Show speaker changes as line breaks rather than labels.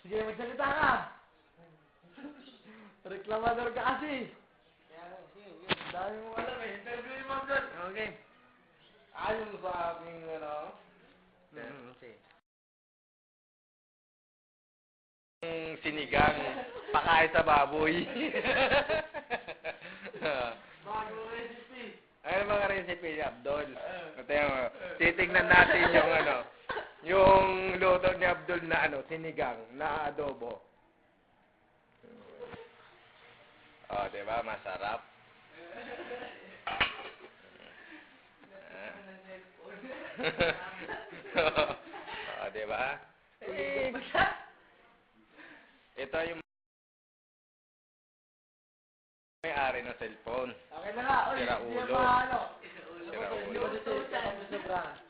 Sige, magsalita ka. Reklamador ka kasi. Dami mo alam eh. Interview mo doon. Okay.
Ayon sa aking,
Okay.
sinigang, pakain sa baboy.
Bago recipe.
Ano mga recipe ni Abdul? Titignan natin yung yung luto ni Abdul na sinigang, na adobo. Oh, diba? Masarap. Oh, diba? Ito yung may-ari ng cellphone.
Okay na nga.
Sira
Hindi
ulo.
yan mahalo.
Sira ulo.
Sobra.